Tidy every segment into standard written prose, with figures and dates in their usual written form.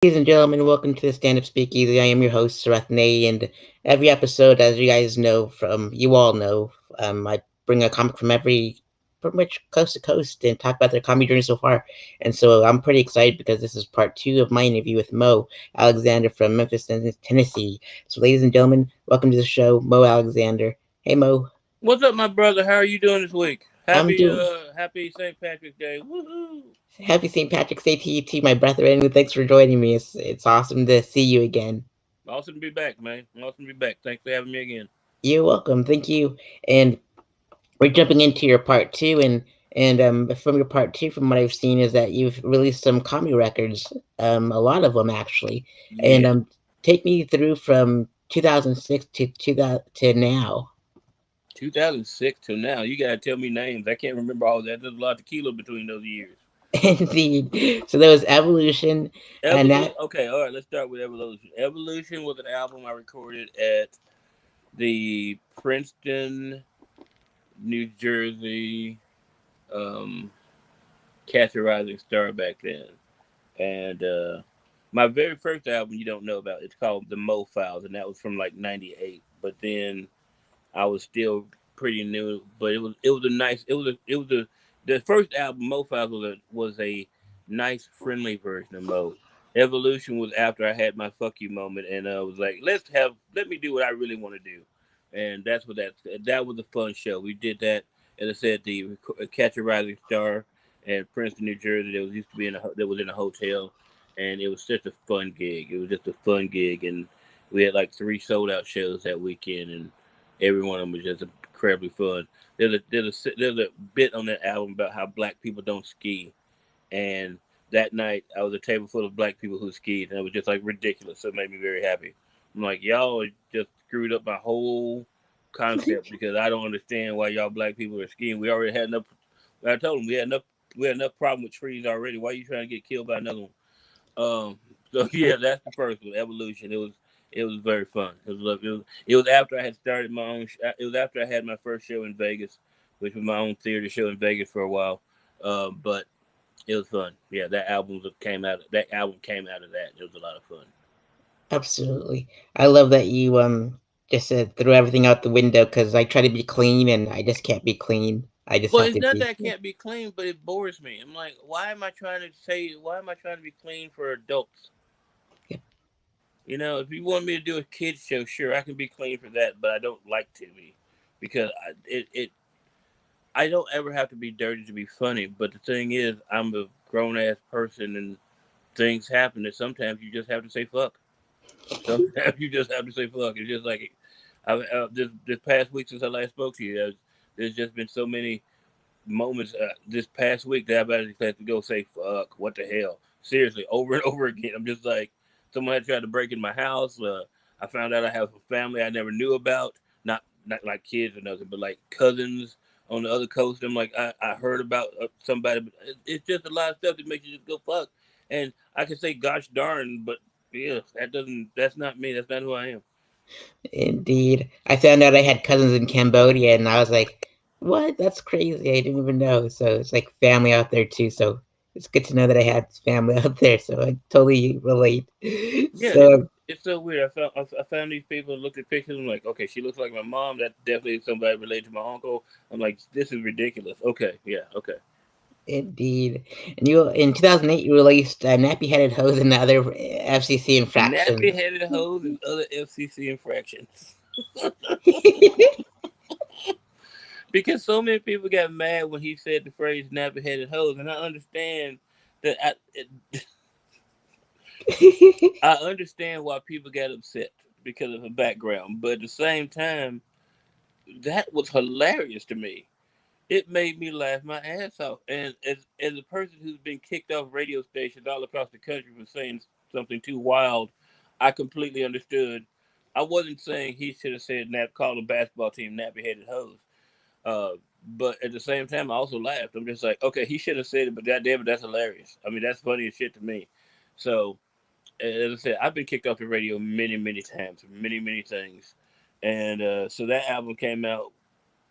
Ladies and gentlemen, welcome to the Stand Up Speakeasy. I am your host, Sarathne, and every episode, as you guys know you all know, I bring a comic from which coast to coast and talk about their comedy journey so far. And so I'm pretty excited because this is part two of my interview with Mo Alexander from Memphis, Tennessee. So, ladies and gentlemen, welcome to the show, Mo Alexander. Hey, Mo. What's up, my brother? How are you doing this week? I'm Happy doing Happy St. Patrick's Day. Woohoo! Happy St. Patrick's Day to you, my brethren. Thanks for joining me. It's awesome to see you again. Awesome to be back, man. Awesome to be back. Thanks for having me again. You're welcome. Thank you. And we're jumping into your part two, and from your part two, from what I've seen, is that you've released some comedy records, a lot of them actually, and Yeah. take me through from 2006 to 2000 to now. 2006 till now. You gotta tell me names. I can't remember all that. There's a lot of tequila between those years. Indeed. So there was Evolution, and Evolution. that Okay, all right. Let's start with Evolution. Evolution was an album I recorded at the Princeton, New Jersey, um, Catch a Rising Star back then. And my very first album you don't know about, it's called The Mo Files, and that was from like '98. But then I was still pretty new, but it was a nice it was a the first album Mo Files was a nice friendly version of Mo. Evolution was after I had my fuck you moment, and I was like, let me do what I really want to do, and that's what that was a fun show. We did that, as I said, the Catch a Rising Star and Princeton, New Jersey. That was used to be that was in a hotel, and it was such a fun gig. It was just a fun gig, and we had like three sold out shows that weekend, and every one of them was just incredibly fun. There's a bit on that album about how black people don't ski, and that night I was a table full of black people who skied, and it was just like ridiculous. So it made me very happy. I'm like, y'all just screwed up my whole concept because I don't understand why y'all black people are skiing. We already had enough. I told them we had enough problem with trees already. Why are you trying to get killed by another one? So yeah, that's the first one, Evolution. It was very fun. It was after I had started my own. It was after I had my first show in Vegas, which was my own theater show in Vegas for a while. But it was fun. Yeah, that album came out of that. It was a lot of fun. absolutely. I love that you just threw everything out the window because I try to be clean and I just can't be clean. I just Well, have it's to not that be. I can't be clean, but it bores me. I'm like, why am I trying to be clean for adults? If you want me to do a kids show, sure, I can be clean for that, but I don't like to be because I don't ever have to be dirty to be funny. But the thing is, I'm a grown ass person, and things happen that sometimes you just have to say fuck. Sometimes you just have to say fuck. It's just like this past week since I last spoke to you, there's just been so many moments this past week that I've actually had to go say fuck. What the hell? Seriously, over and over again. I'm just like, someone had tried to break in my house. I found out I have a family I never knew about. Not like kids or nothing, but like cousins on the other coast. I'm like, I heard about somebody, but it's just a lot of stuff that makes you just go fuck. And I can say gosh darn, but yeah, that's not me. That's not who I am. Indeed. I found out I had cousins in Cambodia and I was like, what? That's crazy. I didn't even know. So it's like family out there too. So it's good to know that I had family out there. So I totally relate. Yeah, So it's so weird. I found these people, looked at pictures. I'm like, okay, she looks like my mom. That's definitely somebody related to my uncle. I'm like, this is ridiculous. Okay, yeah, okay. indeed. And you in 2008 you released Nappy Headed Hose and other FCC Nappy infractions. headed hoes and other FCC infractions. Because so many people got mad when he said the phrase nappy headed hoes, and I understand that. I understand why people got upset because of her background, but at the same time, that was hilarious to me. It made me laugh my ass off. And as a person who's been kicked off radio stations all across the country for saying something too wild, I completely understood. I wasn't saying he should have said called a basketball team nappy headed hose. Uh, but at the same time, I also laughed. I'm just like, okay, he should have said it, but goddamn it, that's hilarious. I mean, that's funny as shit to me. So, as I said, I've been kicked off the radio many, many times, for many, many things. And so that album came out,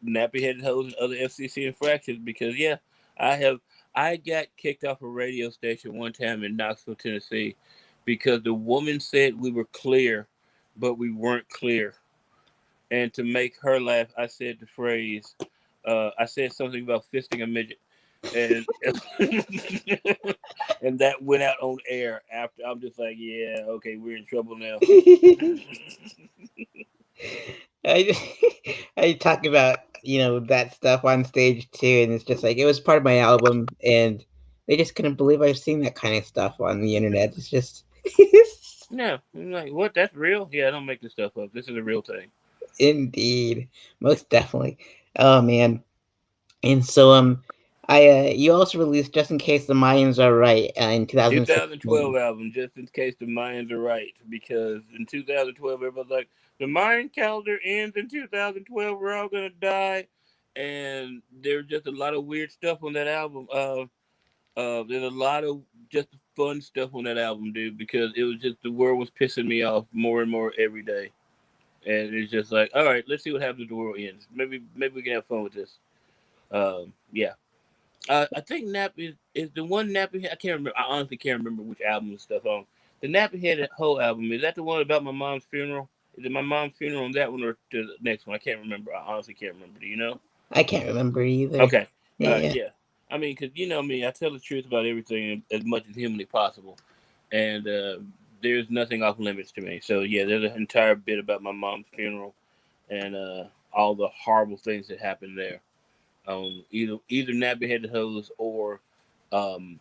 nappy headed hoes and other FCC infractions, because yeah, I have I got kicked off a radio station one time in Knoxville, Tennessee, because the woman said we were clear, but we weren't clear. And to make her laugh, I said the phrase, I said something about fisting a midget, and and that went out on air. After I'm just like, yeah, okay, we're in trouble now. I I talk about that stuff on stage too, and it's just like it was part of my album, and they just couldn't believe I've seen that kind of stuff on the internet. It's just No, I'm like, what? That's real? Yeah, I don't make this stuff up. This is a real thing. indeed, most definitely. Oh man, and so I you also released "Just in Case the Mayans Are Right" in 2016. 2012 album, just in case the Mayans are right, because in 2012 everybody's like, the Mayan calendar ends in 2012. We're all gonna die, and there's just a lot of weird stuff on that album. There's a lot of just fun stuff on that album, dude, because it was just the world was pissing me off more and more every day, and it's just like, all right, let's see what happens if the world ends. Maybe we can have fun with this. Yeah. I think Nappy is the one Nappy. I can't remember. I honestly can't remember which album and stuff on. The Nappy Head whole album, is that the one about my mom's funeral? Is it my mom's funeral on that one or the next one? I can't remember. I honestly can't remember. Do you know? I can't remember either. Okay. Yeah, Yeah. I mean, because you know me, I tell the truth about everything as much as humanly possible, and there's nothing off limits to me. So yeah, there's an entire bit about my mom's funeral and all the horrible things that happened there. Either Nappy Head Hose or um,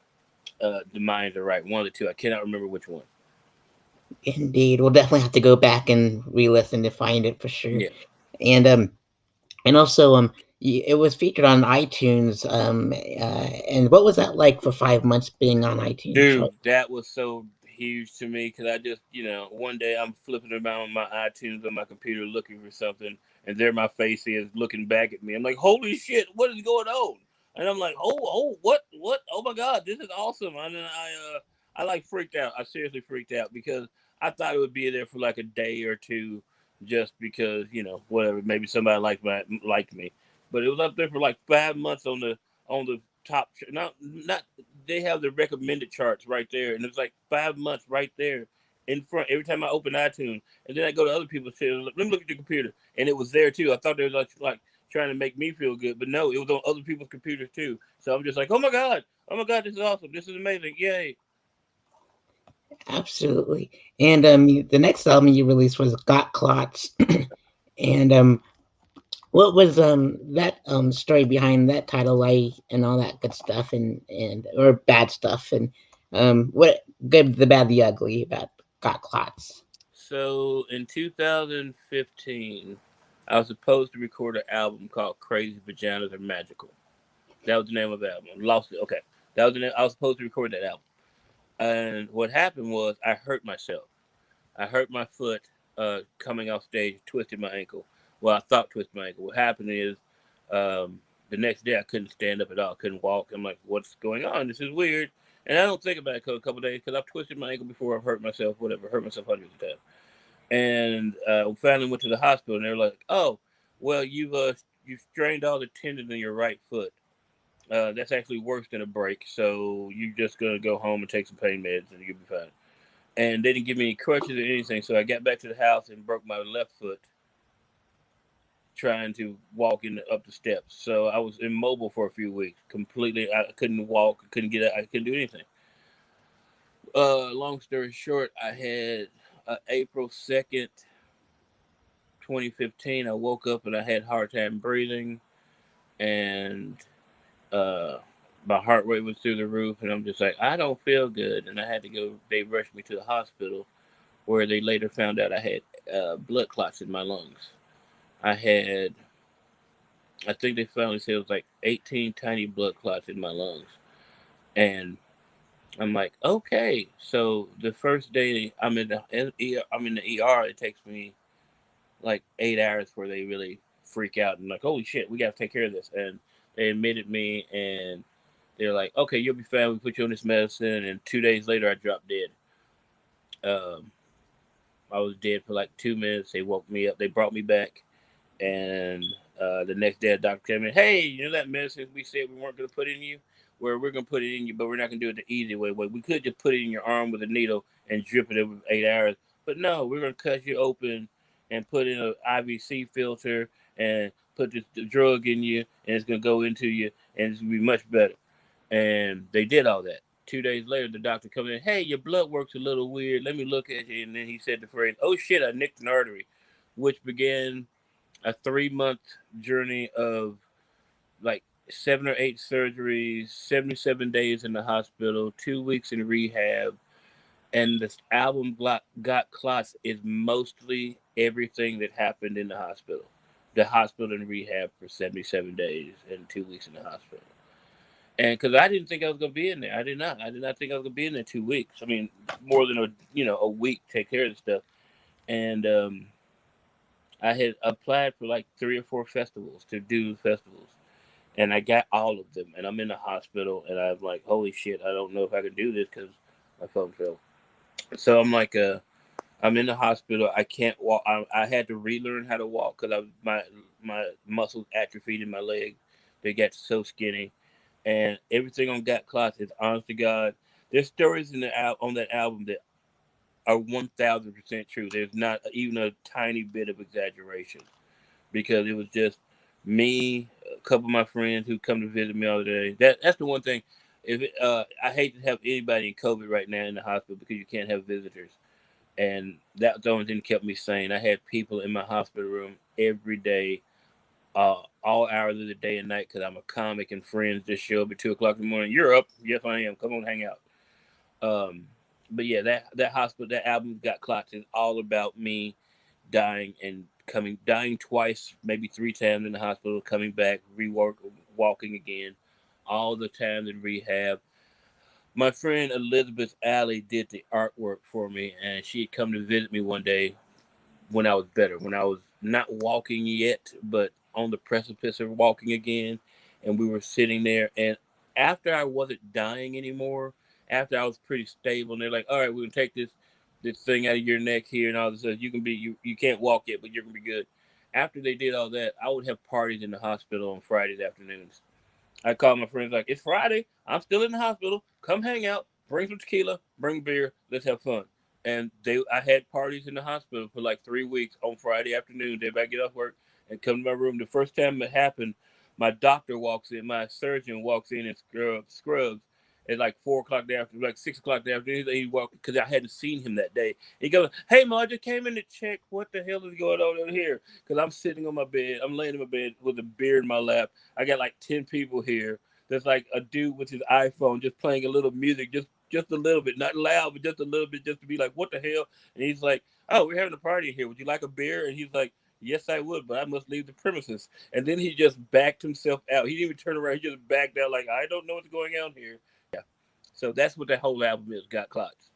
the Mayans Are Right. One of the two. I cannot remember which one. indeed. We'll definitely have to go back and re-listen to find it for sure. Yeah. And also it was featured on iTunes. And what was that like for 5 months being on iTunes chart? Dude, that was so huge to me because I just, one day I'm flipping around my iTunes on my computer looking for something, and there my face is looking back at me. I'm like, holy shit, what is going on? And I'm like, what? Oh my god, this is awesome! And then I like freaked out. I seriously freaked out because I thought it would be there for like a day or two, just because whatever, maybe somebody liked me, but it was up there for like 5 months on the top. Not they have the recommended charts right there, and it's like 5 months right there in front every time I open iTunes, and then I go to other people's shit. Let me look at your computer, and it was there too. I thought they were like trying to make me feel good, but no, it was on other people's computers too. So I'm just like, oh my god, this is awesome, this is amazing, yay! Absolutely. And the next album you released was "Got Clots," and what was that story behind that title, like, and all that good stuff, and or bad stuff, and what good, the bad, the ugly about "Got Clots"? So in 2015, I was supposed to record an album called "Crazy Vaginas Are Magical." That was the name of the album. Lost it. Okay, that was the name. I was supposed to record that album. And what happened was I hurt myself. I hurt my foot coming off stage, twisted my ankle. Well, I thought twisted my ankle. What happened is the next day I couldn't stand up at all, couldn't walk. I'm like, what's going on? This is weird. And I don't think about it for a couple of days because I've twisted my ankle before. I've hurt myself, whatever, hurt myself hundreds of times. And finally went to the hospital, and they're like, "Oh, well, you've strained all the tendons in your right foot. That's actually worse than a break. So you're just gonna go home and take some pain meds, and you'll be fine." And they didn't give me any crutches or anything. So I got back to the house and broke my left foot trying to walk up the steps. So I was immobile for a few weeks, completely. I couldn't walk, couldn't get out, I couldn't do anything. Long story short, I had April 2nd, 2015. I woke up and I had a hard time breathing, and uh, my heart rate was through the roof, and I'm just like, I don't feel good, and I had to go. They rushed me to the hospital, where they later found out I had blood clots in my lungs. I had, I think they finally said it was like 18 tiny blood clots in my lungs, and I'm like, okay. So the first day I'm in the ER. It takes me like 8 hours before they really freak out and like, holy shit, we got to take care of this. And they admitted me, and they're like, okay, you'll be fine. We put you on this medicine, and 2 days later, I dropped dead. Um, I was dead for like 2 minutes. They woke me up. They brought me back, and the next day, a doctor came in. Hey, you know that medicine we said we weren't going to put in you? where we're gonna put it in you, but we're not gonna do it the easy way. We could just put it in your arm with a needle and drip it over 8 hours, but no, we're gonna cut you open and put in an IVC filter and put this drug in you, and it's gonna go into you, and it's gonna be much better. And they did all that. 2 days later, the doctor comes in. Hey, your blood works a little weird. Let me look at you. And then he said the phrase, "Oh shit, I nicked an artery," which began a 3 month journey of like 7 or 8 surgeries, 77 days in the hospital, 2 weeks in rehab, and this album got clots is mostly everything that happened in the hospital. The hospital and rehab for 77 days and 2 weeks in the hospital. And because I didn't think I was gonna be in there, I did not think I was gonna be in there 2 weeks. I mean, more than a week to take care of the stuff. And I had applied for like 3 or 4 festivals to do festivals, and I got all of them. And I'm in the hospital, and I'm like, holy shit, I don't know if I can do this because my phone fell. So I'm like, I'm in the hospital. I can't walk. I had to relearn how to walk because my muscles atrophied in my legs. They got so skinny, and everything on Got Clots is honest to God. There's stories on that album that are 1,000% true. There's not even a tiny bit of exaggeration because it was just me, a couple of my friends who come to visit me all the day. That's the one thing. I hate to have anybody in COVID right now in the hospital because you can't have visitors, and that's the only thing that kept me sane. I had people in my hospital room every day, all hours of the day and night because I'm a comic, and friends just show up at 2 o'clock in the morning. You're up? Yes, I am. Come on, hang out. Um, but yeah, that hospital, that album Got Clocked is all about me dying and dying twice, maybe 3 times in the hospital, coming back, rework, walking again, all the time in rehab. My friend Elizabeth Alley did the artwork for me, and she had come to visit me one day when I was better, when I was not walking yet, but on the precipice of walking again. And we were sitting there, and after I wasn't dying anymore, after I was pretty stable, and they're like, "All right, we're gonna take this thing out of your neck here and all this stuff. You can't walk yet, but you're gonna be good." After they did all that, I would have parties in the hospital on Fridays afternoons. I called my friends like, it's Friday. I'm still in the hospital. Come hang out. Bring some tequila. Bring beer. Let's have fun. And I had parties in the hospital for like 3 weeks on Friday afternoon. Everybody get off work and come to my room. The first time it happened, my doctor walks in. My surgeon walks in and scrubs at like 4 o'clock the afternoon, like 6 o'clock the afternoon. He walked because I hadn't seen him that day. He goes, "Hey, Ma, I just came in to check. What the hell is going on over here?" Because I'm sitting on my bed. I'm laying in my bed with a beer in my lap. I got like 10 people here. There's like a dude with his iPhone just playing a little music, just a little bit, not loud, but just a little bit, just to be like, "What the hell?" And he's like, "Oh, we're having a party here. Would you like a beer?" And he's like, "Yes, I would, but I must leave the premises." And then he just backed himself out. He didn't even turn around. He just backed out like, "I don't know what's going on here." Yeah. So that's what that whole album is. Got clocks.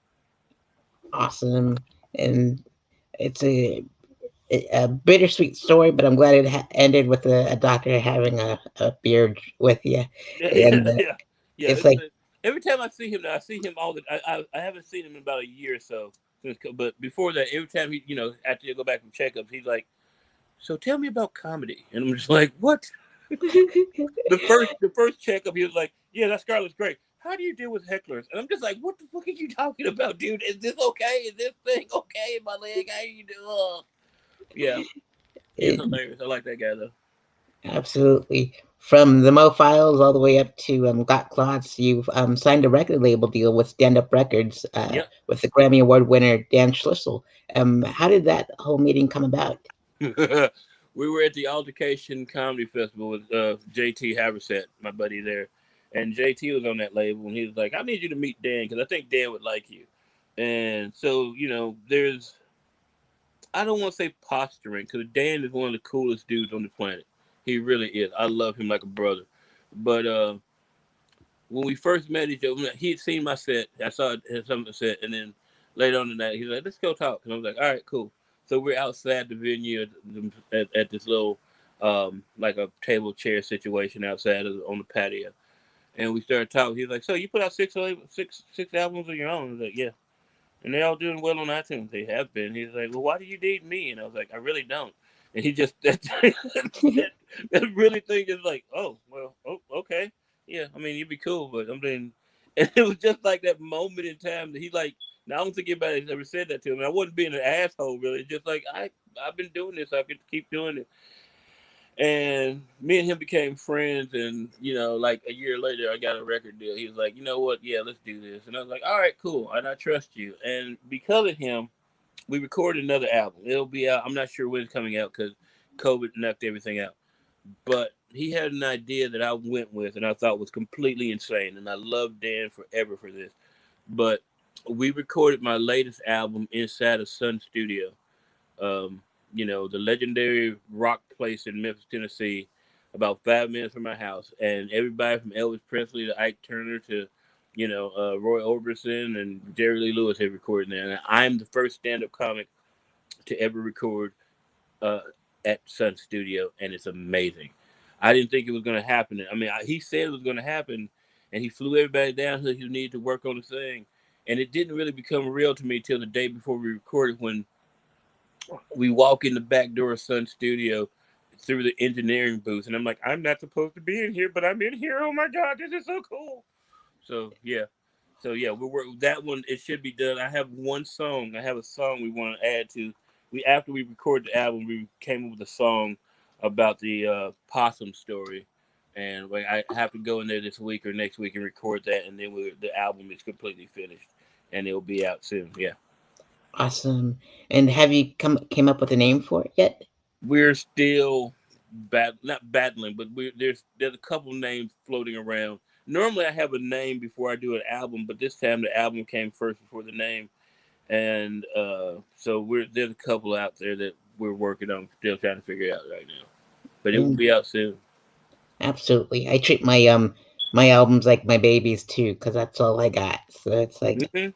Awesome, and it's a bittersweet story, but I'm glad it ended with a doctor having a beard with you, Yeah, and yeah, yeah. it's like Every time I see him, now I see him all the. I haven't seen him in about a year or so since, but before that, every time after you go back from checkups, he's like, "So tell me about comedy," and I'm just like, "What?" The first checkup, he was like, "Yeah, that Scarlett's great. How do you deal with hecklers?" And I'm just like, "What the fuck are you talking about, dude? Is this okay? Is this thing okay in my leg? How you do?" Yeah, he's it, hilarious. I like that guy though. absolutely. From the Mo Files all the way up to Got Clots, you've signed a record label deal with Stand Up Records Yep. with the Grammy Award winner Dan Schlissel. How did that whole meeting come about? We were at the Altercation Comedy Festival with JT Haversack, my buddy there, and JT was on that label, and he was like, "I need you to meet Dan because I think Dan would like you." And so there's I don't want to say posturing because Dan is one of the coolest dudes on the planet. He really is. I love him like a brother. But when we first met each other, he had seen my set. I saw something set, and then later on the night, he's like, "Let's go talk." And I was like, "All right, cool." So we're outside the venue at this little, like a table chair situation outside on the patio, and we started talking. He's like, "So you put out six albums of your own?" I was like, "Yeah." And they're all doing well on iTunes. They have been. He's like, "Well, why do you need me?" And I was like, "I really don't." And he just that really thing is like, "Oh well, okay." yeah, I mean, you'd be cool, but I'm saying, and it was just like that moment in time that he like. Now I don't think anybody's ever said that to him. I wasn't being an asshole, really. It's just like I've been doing this. I could keep doing it. And me and him became friends, and like a year later, I got a record deal. He was like, you know what? Yeah, let's do this. And I was like, all right, cool, and I trust you. And because of him, we recorded another album. It'll be out. I'm not sure when it's coming out because COVID knocked everything out. But he had an idea that I went with, and I thought was completely insane. And I love Dan forever for this. But we recorded my latest album inside a Sun Studio, um, the legendary rock place in Memphis, Tennessee, about 5 minutes from my house. And everybody from Elvis Presley to Ike Turner to, Roy Orbison and Jerry Lee Lewis have recorded there. And I'm the first stand up comic to ever record uh, at Sun Studio, and it's amazing. I didn't think it was going to happen. I mean, he said it was going to happen, and he flew everybody down who needed to work on the thing. And it didn't really become real to me till the day before we recorded when we walk in the back door of Sun Studio through the engineering booth, and I'm like, I'm not supposed to be in here, but I'm in here. Oh my god, this is so cool. So yeah, we're that one. It should be done. I have one song. I have a song we want to add to. We after we recorded the album, we came up with a song about the possum story, and like I have to go in there this week or next week and record that, and then the album is completely finished, and it'll be out soon. Yeah. Awesome. And have you came up with a name for it yet? We're still not battling, but there's a couple names floating around. Normally, I have a name before I do an album, but this time the album came first before the name, and so there's a couple out there that we're working on, still trying to figure out right now. But it will Mm, be out soon. absolutely. I treat my albums like my babies too, because that's all I got. So it's like, Hmm.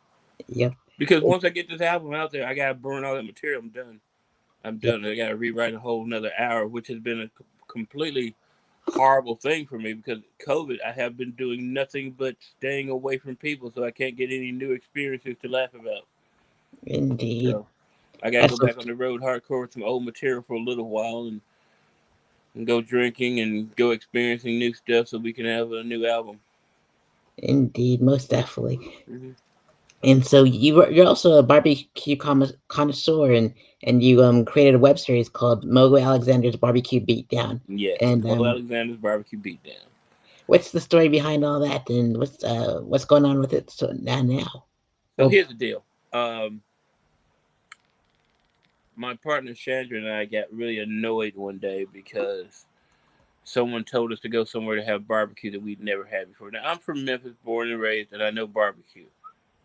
yep, Because once I get this album out there, I gotta burn all that material. I'm done. I'm yep, done. I gotta rewrite a whole another hour, which has been a completely horrible thing for me because COVID. I have been doing nothing but staying away from people, so I can't get any new experiences to laugh about. indeed. So I gotta go That's so, back on the road hardcore with some old material for a little while and go drinking and go experiencing new stuff so we can have a new album. indeed, most definitely. Hmm. And so you're also a barbecue connoisseur, and you created a web series called MoAlexander's Barbecue Beatdown. Yes, And MoAlexander's Barbecue Beatdown. what's the story behind all that, and what's going on with it so now? So Well, here's the deal. Um, my partner Chandra and I got really annoyed one day because someone told us to go somewhere to have barbecue that we'd never had before. Now I'm from Memphis, born and raised, and I know barbecue.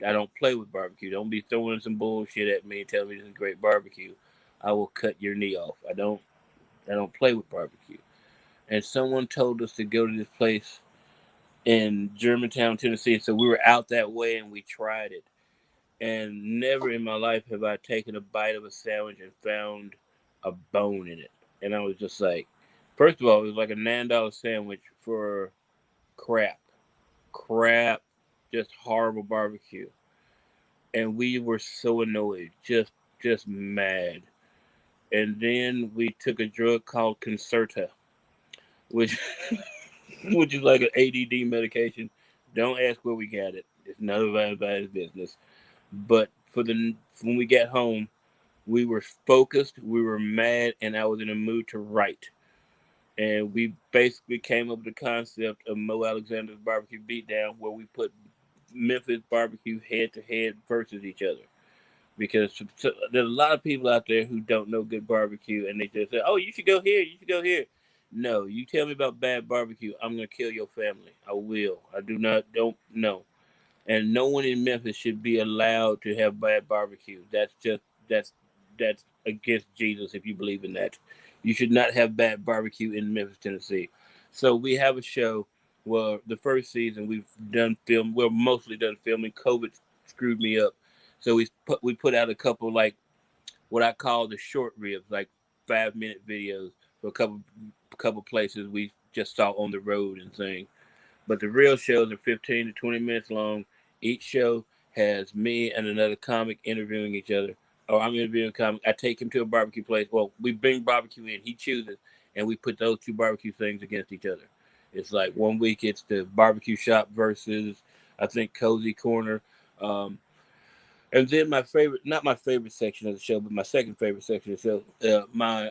I don't play with barbecue. Don't be throwing some bullshit at me and tell me this is great barbecue. I will cut your knee off. I don't play with barbecue. And someone told us to go to this place in Germantown, Tennessee. So we were out that way and we tried it. And never in my life have I taken a bite of a sandwich and found a bone in it. And I was just like, first of all, it was like a $9 sandwich for crap, crap, just horrible barbecue. And we were so annoyed, just mad. And then we took a drug called Concerta, which which is like an ADD medication. Don't ask where we got it. It's none of anybody's business. But when we got home, we were focused, we were mad, and I was in a mood to write. And we basically came up with the concept of MoAlexander's Barbecue Beatdown, where we put Memphis barbecue head to head versus each other. Because there's a lot of people out there who don't know good barbecue, and they just say, "Oh, you should go here. You should go here." No, you tell me about bad barbecue, I'm gonna kill your family. I will. I do not. Don't know. And no one in Memphis should be allowed to have bad barbecue. That's that's against Jesus if you believe in that. You should not have bad barbecue in Memphis, Tennessee. So we have a show. Well, the first season we've done film. We're mostly done filming. COVID screwed me up, so we put out a couple like what I call the short ribs, like 5 minute videos for a couple places we just saw on the road and things. But the real shows are 15 to 20 minutes long. Each show has me and another comic interviewing each other. Or I'm interviewing a comic. I take him to a barbecue place. Well, we bring barbecue in. He chooses, and we put those two barbecue things against each other. It's like one week it's the barbecue shop versus I think Cozy Corner. Um, and then my favorite, not my favorite section of the show, but my second favorite section of the show, my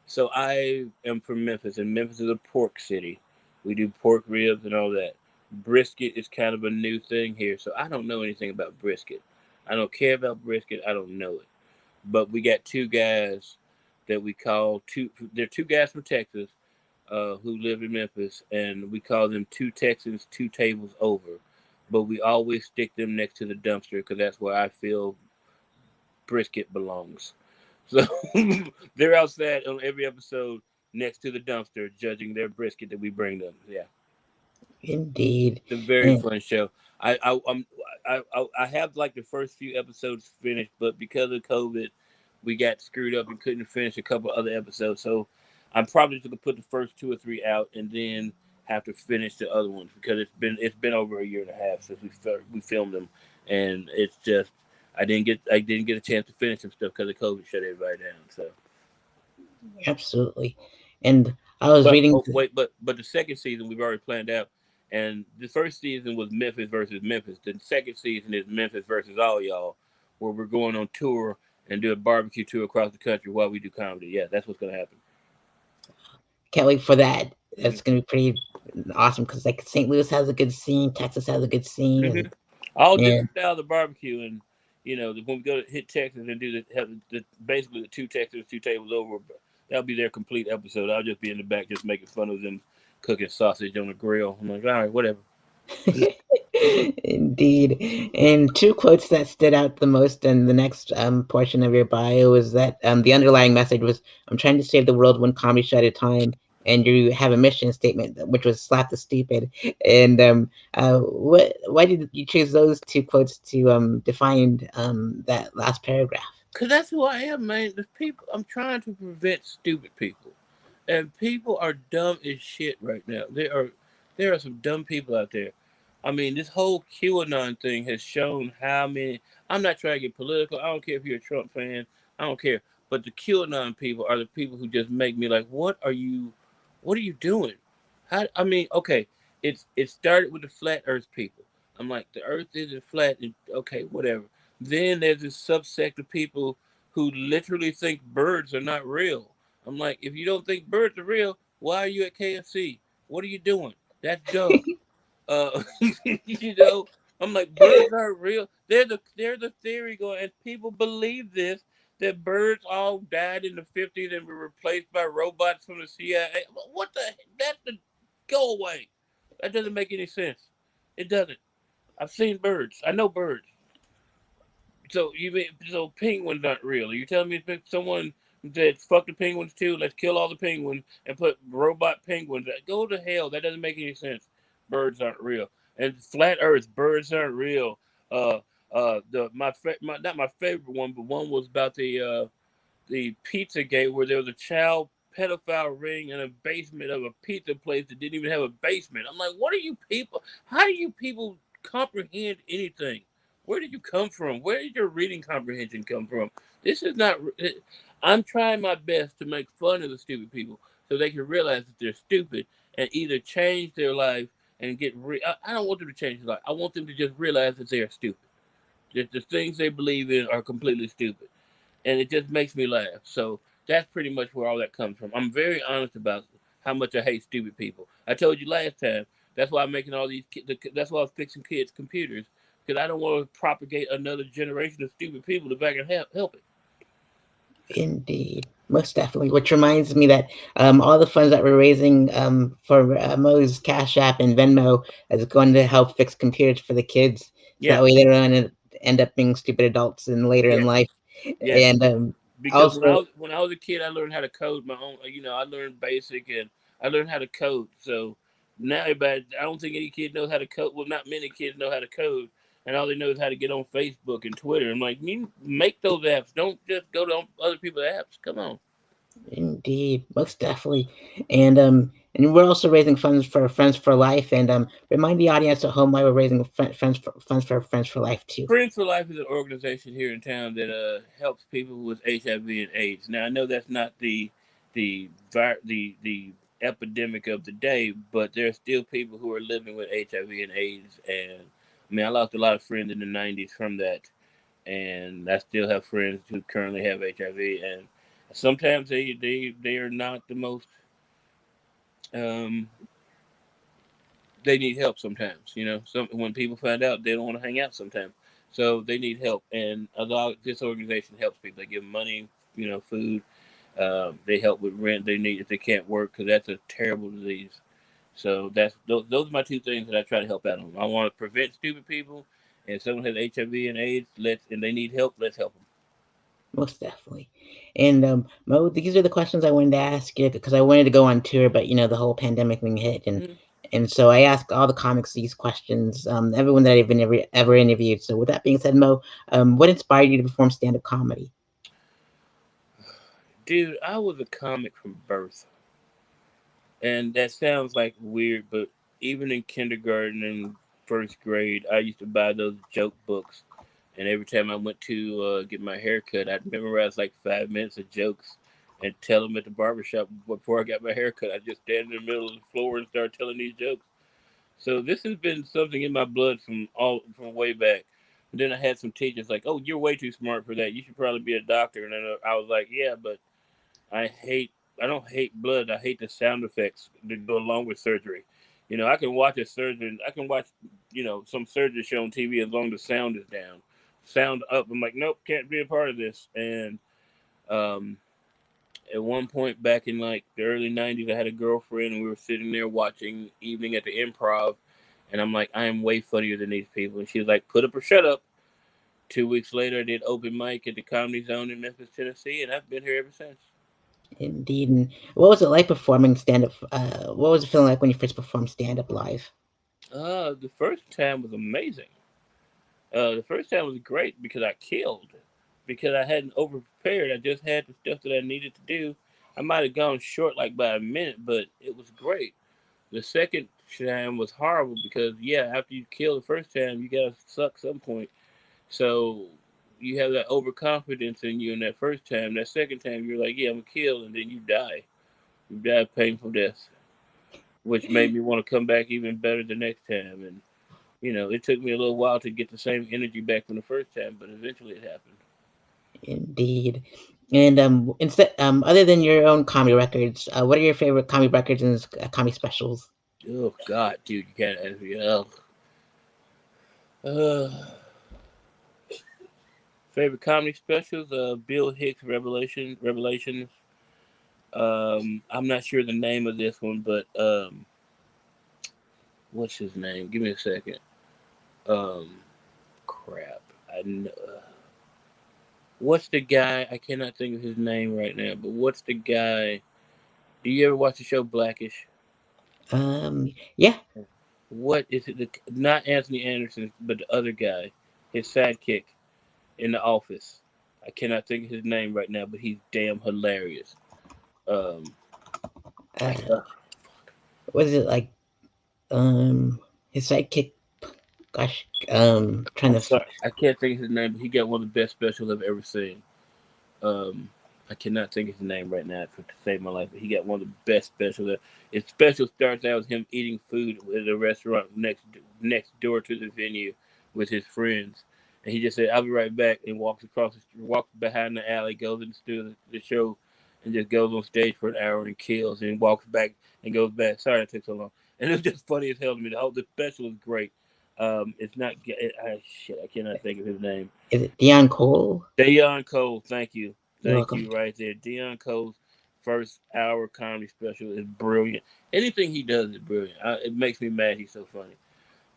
so I am from Memphis, and Memphis is a pork city. We do pork ribs and all that. Brisket is kind of a new thing here, so I don't know anything about brisket. I don't care about brisket. I don't know it. But we got two guys that we call two. They're two guys from Texas who live in Memphis, and we call them two Texans, two tables over. But we always stick them next to the dumpster because that's where I feel brisket belongs. So they're outside on every episode next to the dumpster, judging their brisket that we bring them. Yeah, Indeed. it's a very And fun show. I have like the first few episodes finished, but because of COVID, we got screwed up and couldn't finish a couple other episodes. So I'm probably just gonna put the first two or three out and then have to finish the other ones because it's been over a year and a half since we filmed them, and it's just I didn't get a chance to finish some stuff because of COVID shut everybody down. So, absolutely. And I was but reading. oh wait, but the second season we've already planned out, and the first season was Memphis versus Memphis. The second season is Memphis versus all y'all, where we're going on tour and do a barbecue tour across the country while we do comedy. Yeah, that's what's gonna happen. Can't wait for that. Mm-hmm. That's gonna be pretty awesome because like St. Louis has a good scene, Texas has a good scene, Mm-hmm. All and different styles of barbecue, and when we go to hit Texas and do basically the two Texas two tables over, that'll be their complete episode. I'll just be in the back just making fun of them cooking sausage on the grill. I'm like, all right, whatever. indeed. And two quotes that stood out the most in the next portion of your bio was that the underlying message was, "I'm trying to save the world one comedy show at a time." And you have a mission statement, which was "slap the stupid." And why did you choose those two quotes to define that last paragraph? Cause that's who I am, man. The people I'm trying to prevent stupid people, and people are dumb as shit right now. There are some dumb people out there. I mean, this whole QAnon thing has shown how many. I'm not trying to get political. I don't care if you're a Trump fan. I don't care. But the QAnon people are the people who just make me like, what are you doing? How? I mean, okay, it started with the flat Earth people. I'm like, the Earth isn't flat. Okay, whatever. Then there's this subsect of people who literally think birds are not real. I'm like, if you don't think birds are real, why are you at KFC? What are you doing? That's dumb. Uh, you know, I'm like, birds aren't real. There's a theory going, and people believe this that birds all died in the '50s and were replaced by robots from the CIA. What the? That's the go away. That doesn't make any sense. It doesn't. I've seen birds. I know birds. So penguins aren't real? Are you telling me that someone that fuck the penguins too? Let's kill all the penguins and put robot penguins. Go to hell. That doesn't make any sense. Birds aren't real. And flat Earth, birds aren't real. Uh, my not my favorite one, but one was about the pizza gate where there was a child pedophile ring in a basement of a pizza place that didn't even have a basement. I'm like, what are you people? How do you people comprehend anything? Where did you come from? Where did your reading comprehension come from? This is not. I'm trying my best to make fun of the stupid people so they can realize that they're stupid and either change their life and get. I don't want them to change their life. I want them to just realize that they are stupid. That the things they believe in are completely stupid, and it just makes me laugh. So that's pretty much where all that comes from. I'm very honest about how much I hate stupid people. I told you last time. That's why I'm making all these. That's why I'm fixing kids' computers because I don't want to propagate another generation of stupid people if I can help it. Indeed, most definitely. Which reminds me that all the funds that we're raising for Mo's Cash App and Venmo is going to help fix computers for the kids, so Yeah. that way they don't end up being stupid adults and later in Yes. life. Yes. And Because when also, I was a kid, I learned how to code my own. I learned basic and I learned how to code. So now, everybody, I don't think any kid knows how to code. Well, not many kids know how to code, and all they know is how to get on Facebook and Twitter. I'm like, you make those apps. Don't just go to other people's apps. Come on. indeed, most definitely. And we're also raising funds for Friends for Life. And remind the audience at home why we're raising Friends for Life too. Friends for Life is an organization here in town that helps people with HIV and AIDS. Now I know that's not the epidemic of the day, but there are still people who are living with HIV and AIDS. And I mean, I lost a lot of friends in the '90s from that, and I still have friends who currently have HIV. And sometimes they are not the most um, they need help sometimes. Some when people find out, they don't want to hang out sometimes, so they need help. And a lot this organization helps people. They give them money, food. They help with rent they need if they can't work because that's a terrible disease. So those are my two things that I try to help out on. I want to prevent stupid people, and if someone has HIV and AIDS, and they need help, let's help them. Most definitely. And Mo, these are the questions I wanted to ask you because I wanted to go on tour, but the whole pandemic thing hit, and so I asked all the comics these questions, everyone that I've been ever interviewed. So with that being said, Mo, what inspired you to perform stand-up comedy? Dude, I was a comic from birth. And that sounds like weird, but even in kindergarten and first grade, I used to buy those joke books. And every time I went to get my hair cut, I'd memorize like 5 minutes of jokes and tell them at the barbershop before I got my hair cut. I'd just stand in the middle of the floor and start telling these jokes. So this has been something in my blood from way back. And then I had some teachers like, "Oh, you're way too smart for that. You should probably be a doctor." And then I was like, "Yeah, but I hate. I don't hate blood. I hate the sound effects that go along with surgery. I can watch a surgeon. I can watch, some surgery show on TV as long as the sound is down, sound up. I'm like, nope, can't be a part of this. And um, at one point back in like the early '90s, I had a girlfriend, and we were sitting there watching Evening at the Improv, and I'm like, I am way funnier than these people. And she was like, put up or shut up. 2 weeks later, I did open mic at the Comedy Zone in Memphis, Tennessee, and I've been here ever since. Indeed. And what was it like performing stand-up? What was it feeling like when you first performed stand-up live? The first time was amazing. The first time was great because I killed, because I hadn't over prepared. I just had the stuff that I needed to do. I might have gone short like by a minute, but it was great. The second time was horrible because yeah, after you kill the first time, you gotta suck some point. So you have that overconfidence in you in that first time. That second time, you're like, yeah, I'm gonna kill, and then you die. You die a painful death, which made me want to come back even better the next time. And it took me a little while to get the same energy back from the first time, but eventually it happened. Indeed. And other than your own comedy records, what are your favorite comedy records and comedy specials? Oh God, dude, you can't ask me. Uh, favorite comedy specials? Bill Hicks Revelations. I'm not sure the name of this one, but what's his name? Give me a second. Um, crap. I know. What's the guy? I cannot think of his name right now. But what's the guy? Do you ever watch the show Blackish? Yeah, What is it? Not Anthony Anderson, but the other guy, his sidekick in the office. I cannot think of his name right now, but he's damn hilarious. Um, I, uh, was it like his sidekick? Gosh, trying I'm to. sorry, I can't think of his name, but he got one of the best specials I've ever seen. Um, I cannot think of his name right now to save my life, but he got one of the best specials. His special starts out with him eating food at a restaurant next door to the venue with his friends, and he just said, "I'll be right back," and walks behind the alley, goes into the show, and just goes on stage for an hour and kills, and walks back and goes back. Sorry it took so long, and it was just funny as hell to me. The special is great. It's not. Shit, I cannot think of his name. Is it Dion Cole? Dion Cole, thank you. You're Thank welcome. you right there. Dion Cole's first hour comedy special is brilliant. Anything he does is brilliant. It makes me mad. He's so funny.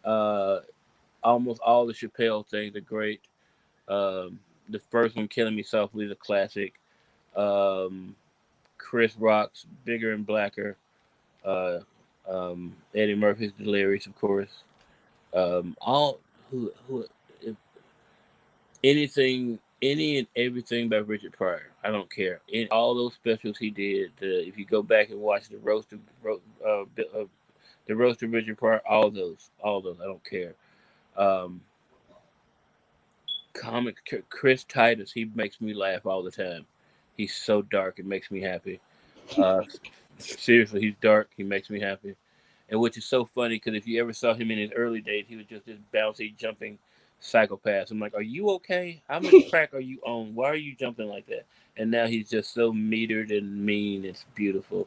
Uh, almost all the Chappelle things are great. The first one, Killing Me Softly, is a classic. Um, Chris Rock's Bigger and Blacker. Uh, Eddie Murphy's Delirious, of course. All who anything, any and everything by Richard Pryor. I don't care. In all those specials he did, if you go back and watch the roast of Richard Pryor, all those. I don't care. Um, Chris Titus, he makes me laugh all the time. He's so dark, it makes me happy. Uh, Seriously, he's dark. He makes me happy. And which is so funny because if you ever saw him in his early days, he was just this bouncy, jumping psychopath. I'm like, are you okay? How much crack are you on? Why are you jumping like that? And now he's just so metered and mean. It's beautiful.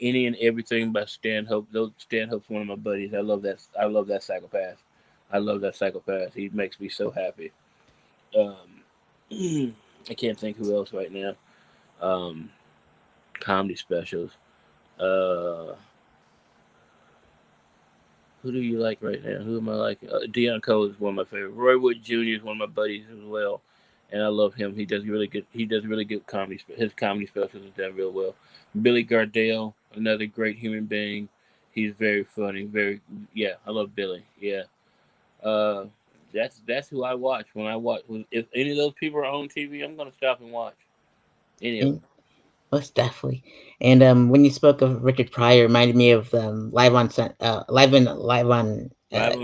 Any and everything by Stanhope. Those Stanhope's one of my buddies. I love that. I love that psychopath. I love that psychopath. He makes me so happy. I can't think who else right now. Um, Comedy specials. Uh, who do you like right now? Who am I like? Deion Cole is one of my favorite. Roy Wood Jr. is one of my buddies as well, and I love him. He does really good. He does really good comedy. His comedy specials are done real well. Billy Gardell, another great human being. He's very funny. Very yeah. I love Billy. Yeah. Uh, that's who I watch when I watch. If any of those people are on TV, I'm gonna stop and watch any of And them. most definitely. And when you spoke of Richard Pryor, it reminded me of Live on Sesame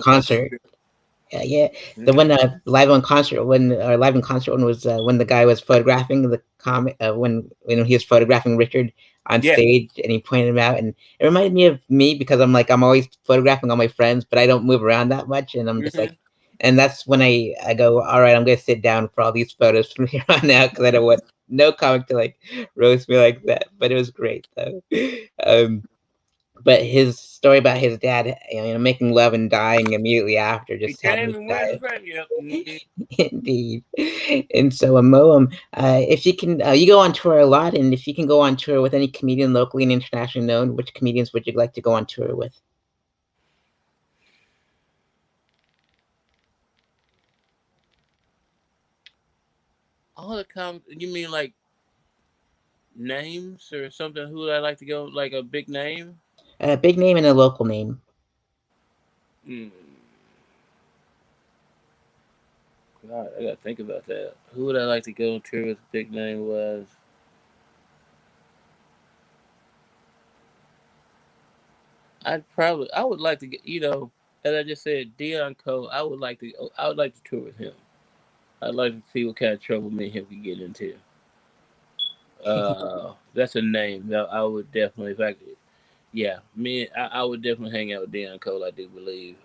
concert. Street. Yeah, the Okay. one live on concert when or live in concert one was when the guy was photographing the comic when he was photographing Richard on Yeah. stage and he pointed him out, and it reminded me of me because I'm always photographing all my friends, but I don't move around that much, and I'm just Hmm. like, and that's when I go, all right, I'm gonna sit down for all these photos from here on out because I don't want no comic to like roast me like that. But it was great though. Um, but his story about his dad, making love and dying immediately after He just had came me and went. die. Right. Yep. Indeed. And so, Moam, if you can, you go on tour a lot, and if you can go on tour with any comedian locally and internationally known, which comedians would you like to go on tour with? All the you mean like names or something? Who would I like to go? Like a big name? A big name and a local name. Hmm. God, I gotta think about that. Who would I like to go on tour with? Big name was. I would like to get. As I just said, Dion Cole. I would like to. I would like to tour with him. I'd like to see what kind of trouble me and him could get into. That's a name that I would definitely. In fact, yeah, I would definitely hang out with Dion Cole. I do believe.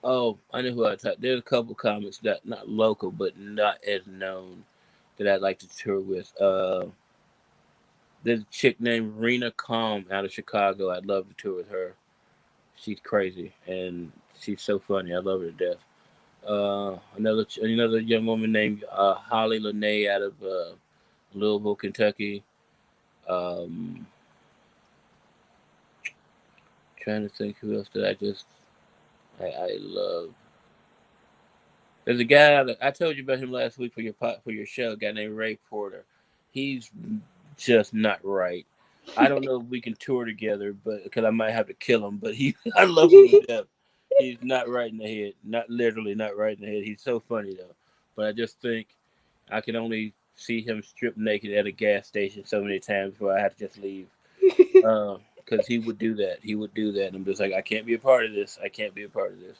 Oh, I know who I talk. There's a couple comics that not local, but not as known that I'd like to tour with. There's a chick named Rena Calm out of Chicago. I'd love to tour with her. She's crazy and she's so funny. I love her to death. Another young woman named Holly Lene out of Louisville, Kentucky. Um, Trying to think who else did I love. There's a guy I told you about him last week for your show. A guy named Ray Porter. He's just not right. I don't know if we can tour together, but because I might have to kill him. But I love him to death. He's not right in the head. Not literally not right in the head. He's so funny though. But I just think I can only see him stripped naked at a gas station so many times before I have to just leave. Because he would do that. He would do that. And I'm just like, I can't be a part of this. I can't be a part of this.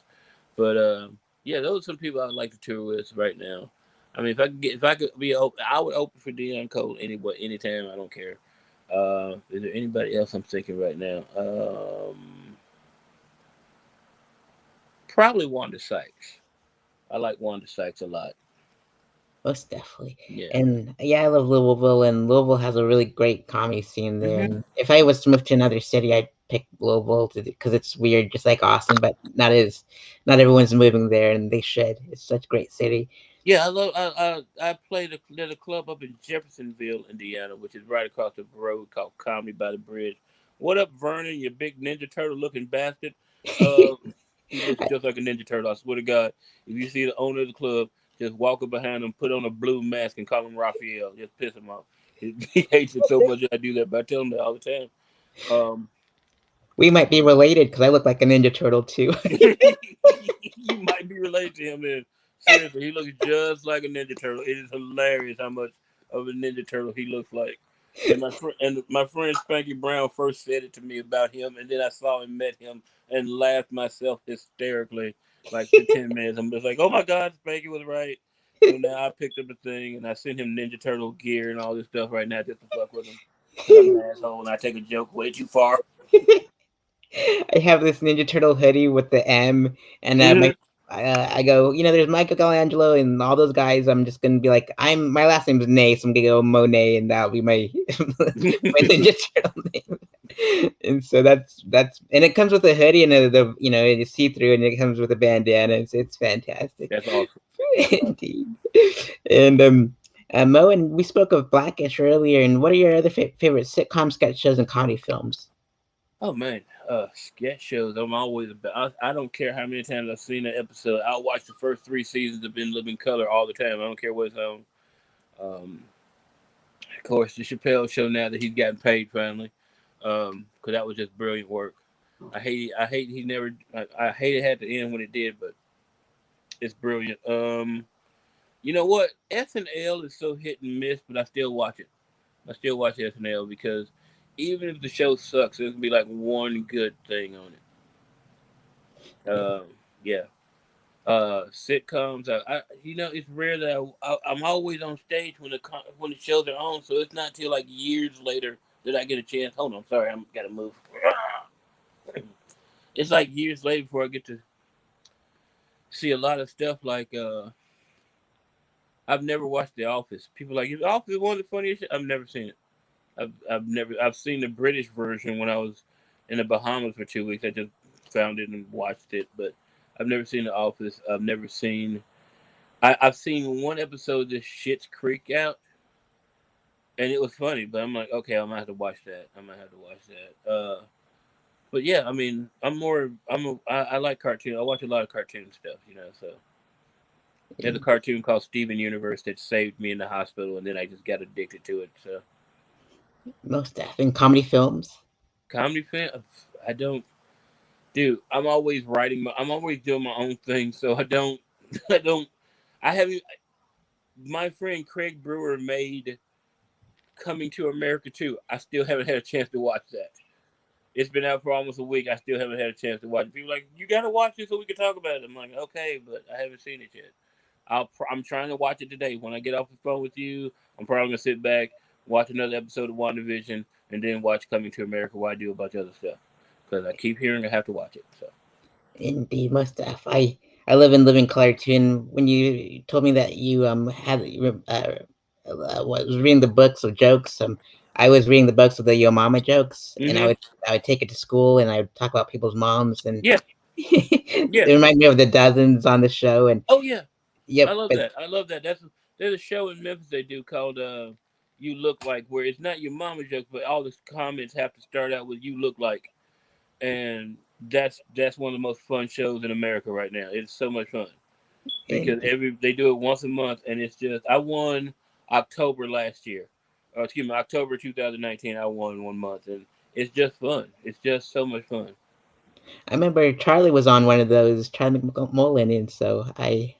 But yeah, those are some people I'd like to tour with right now. I mean, if I could be open, I would open for Dion Cole anytime. I don't care. Is there anybody else I'm thinking right now? Probably Wanda Sykes. I like Wanda Sykes a lot. Most definitely. Yeah. And yeah, I love Louisville, and Louisville has a really great comedy scene there. Hmm. And if I was to move to another city, I'd pick Louisville because it's weird, just like Austin, but not everyone's moving there, and they should. It's such a great city. Yeah, I love. I played at a club up in Jeffersonville, Indiana, which is right across the road called Comedy by the Bridge. What up, Vernon? You big Ninja Turtle looking bastard. Uh, he looks just like a Ninja Turtle. I swear to God, if you see the owner of the club, just walk up behind him, put on a blue mask, and call him Raphael. Just piss him off. He hates it so much that I do that, but I tell him that all the time. Um, We might be related because I look like a Ninja Turtle too. you might be related to him then. Seriously, he looks just like a Ninja Turtle. It is hilarious how much of a Ninja Turtle he looks like. And my friend Spanky Brown first said it to me about him, and then I saw and met him and laughed myself hysterically like for 10 minutes. I'm just like, oh my god, Spanky was right. So now I picked up the thing and I sent him Ninja Turtle gear and all this stuff right now just to fuck with him because I'm an asshole and I take a joke way too far. I have this Ninja Turtle hoodie with the M, and Hmm. I go, there's Michelangelo and all those guys. I'm just gonna be like, my last name's Nay, so I'm gonna go Monet, and that'll be my my Ninja Turtle name. And so and it comes with a hoodie and it's see through, and it comes with a bandana. It's fantastic, That's awesome. That's awesome. indeed. And Mo, and we spoke of Blackish earlier. And what are your other favorite sitcom sketch shows and comedy films? Oh man, sketch shows. I'm always about. I don't care how many times I've seen an episode. I'll watch the first 3 seasons of In Living Color all the time. I don't care what's on. Of course, the Chappelle Show. Now that he's gotten paid finally, because that was just brilliant work. I hate he never. I hate it had to end when it did, but it's brilliant. You know what? SNL is so hit and miss, but I still watch it. I still watch SNL because even if the show sucks, there's gonna be like one good thing on it. Yeah. Sitcoms. It's rare that I'm always on stage when the shows are on, so it's not till like years later that I get a chance. Hold on, sorry, I'm gotta move. It's like years later before I get to see a lot of stuff. Like I've never watched The Office. People like The Office is one of the funniest. I've never seen it. I've seen the British version when I was in the Bahamas for 2 weeks. I just found it and watched it, but I've never seen The Office. I've never seen. I've seen one episode of this Shit's Creek out, and it was funny. But I'm like, okay, I'm gonna have to watch that. I'm gonna have to watch that. But yeah, I mean, I like cartoon. I watch a lot of cartoon stuff, So there's a cartoon called Steven Universe that saved me in the hospital, and then I just got addicted to it. So Most deaf in comedy films. comedy fan, I don't. Dude, I'm always writing. I'm always doing my own thing, so I don't. I don't. I haven't. My friend Craig Brewer made Coming to America too. I still haven't had a chance to watch that. It's been out for almost a week. I still haven't had a chance to watch it. People are like, you gotta watch it so we can talk about it. I'm like, okay, but I haven't seen it yet. I'm trying to watch it today. When I get off the phone with you, I'm probably gonna sit back, watch another episode of WandaVision, and then watch Coming to America while I do a bunch of other stuff. Because I keep hearing I have to watch it. So Indeed, most deaf. I live in living color too. And when you told me that you was reading the books of jokes, I was reading the books of the Yo Mama jokes, and mm-hmm. I would take it to school, and I would talk about people's moms, and Yeah, yeah. they remind me of the dozens on the show. And Oh yeah. I yep, love but that. I love that. There's a show in Memphis they do called You Look Like, where it's not your mama jokes, but all the comments have to start out with "You look like," and that's one of the most fun shows in America right now. It's so much fun because indeed. they do it once a month, and it's just I won October last year, or excuse me, October 2019. I won 1 month, and it's just fun. It's just so much fun. I remember Charlie was on one of those, Charlie McMullen, and so I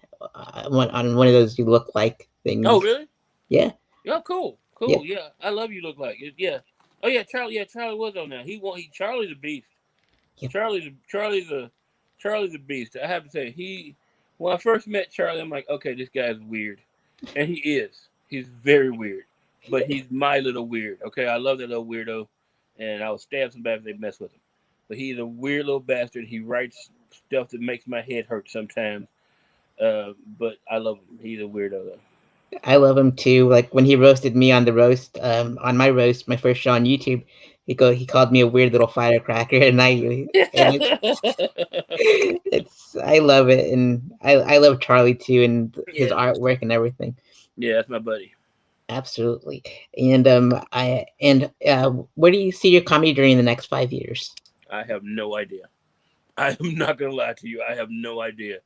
went on one of those you look like Oh things. really? Yeah, Yeah, cool, yep, cool. Yeah, I love You Look Like it. Yeah. Oh yeah, Charlie. Yeah, Charlie was on there. Charlie's a beast. yep. Charlie's a beast. I have to say, when I first met Charlie, I'm like, okay, this guy's weird, and he is. He's very weird, but he's my little weird. Okay, I love that little weirdo, and I'll stab somebody if they mess with him. But he's a weird little bastard. He writes stuff that makes my head hurt sometimes. But I love him. He's a weirdo though. I love him too. Like when he roasted me on the roast, on my roast, my first show on YouTube, he called me a weird little firecracker, and and it's I love it, and I love Charlie too, and his Yeah, artwork and everything. yeah, that's my buddy. Absolutely. And where do you see your comedy during the next 5 years? I have no idea. I am not gonna lie to you. I have no idea.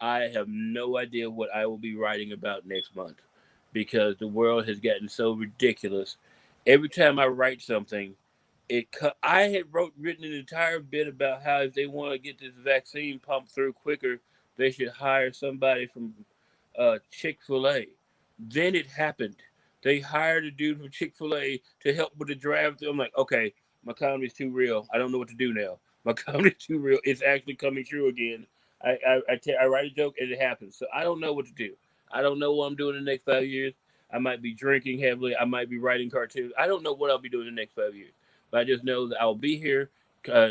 I have no idea what I will be writing about next month because the world has gotten so ridiculous. Every time I write something, I had written an entire bit about how if they want to get this vaccine pumped through quicker, they should hire somebody from Chick-fil-A. Then it happened They hired a dude from Chick-fil-A to help with the draft. I'm like, okay, my comedy's too real. I don't know what to do now. My comedy's too real. It's actually coming true again. I write a joke and it happens. So I don't know what to do. I don't know what I'm doing in the next 5 years. I might be drinking heavily. I might be writing cartoons. I don't know what I'll be doing in the next 5 years. But I just know that I'll be here,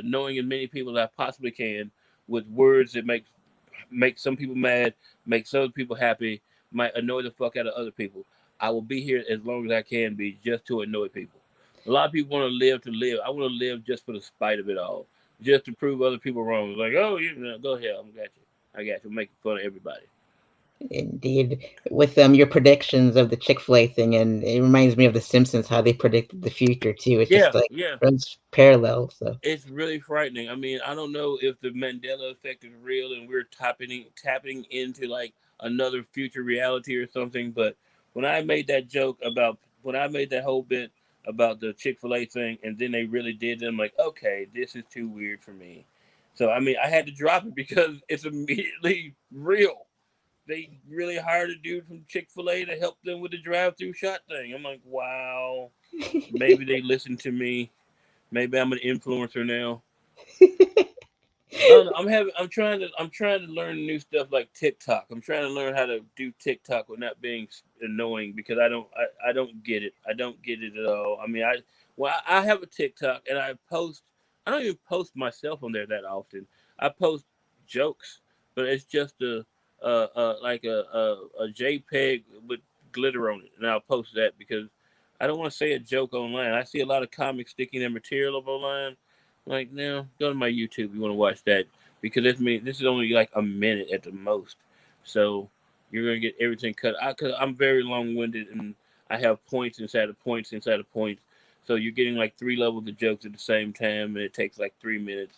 knowing as many people as I possibly can, with words that make some people mad, make some people happy, might annoy the fuck out of other people. I will be here as long as I can be just to annoy people. A lot of people want to live to live. I want to live just for the spite of it all, just to prove other people wrong. Like, oh, you know, go ahead, I got you. I got you. Making fun of everybody. Indeed, with your predictions of the Chick-fil-A thing, and it reminds me of The Simpsons how they predicted the future too. It's just Yeah, like yeah. runs parallel. So It's really frightening. I mean, I don't know if the Mandela effect is real and we're tapping into like another future reality or something. But when I made that joke about when I made that whole bit about the Chick-fil-A thing, and then they really did it, I'm like, okay, this is too weird for me. So I mean, I had to drop it because it's immediately real. They really hired a dude from Chick-fil-A to help them with the drive-through shot thing. I'm like, wow, maybe they listened to me. Maybe I'm an influencer now. I don't know. I'm trying to learn new stuff like TikTok. I'm trying to learn how to do TikTok without being annoying because I don't get it. I don't get it at all. I mean, I have a TikTok and I post. I don't even post myself on there that often. I post jokes, but it's just like a JPEG with glitter on it, and I'll post that because I don't want to say a joke online. I see a lot of comics sticking their material up online. Like, no, go to my YouTube. You want to watch that because this is only like a minute at the most. So you're gonna get everything cut. Cause I'm very long winded and I have points inside of points inside of points. So you're getting like three levels of jokes at the same time, and it takes like 3 minutes.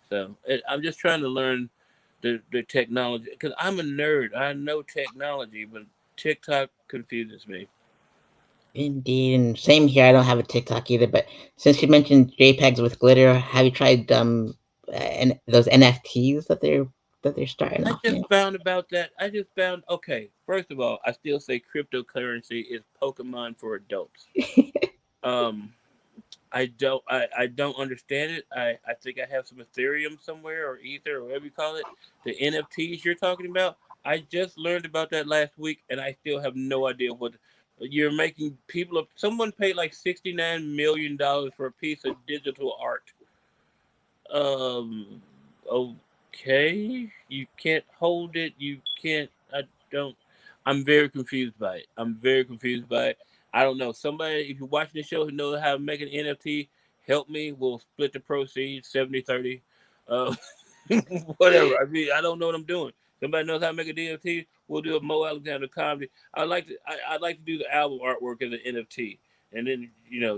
So I'm just trying to learn the technology because I'm a nerd. I know technology, but TikTok confuses me. indeed, and same here. I don't have a TikTok either, but since you mentioned JPEGs with glitter, have you tried and those NFTs that they're starting I off just now? found about that. I just found okay. First of all, I still say cryptocurrency is Pokemon for adults. Um, I don't understand it. I think I have some Ethereum somewhere or Ether or whatever you call it. The NFTs you're talking about. I just learned about that last week, and I still have no idea what you're making. People, someone paid like $69 million for a piece of digital art. Um, okay. You can't hold it. You can't. I don't. I'm very confused by it. I'm very confused by it. I don't know. Somebody, if you're watching the show who knows how to make an NFT, help me. We'll split the proceeds 70-30. Uh, whatever. I mean, I don't know what I'm doing. Somebody knows how to make an NFT. We'll do a MoAlexander comedy. I'd like to do the album artwork as an NFT. And then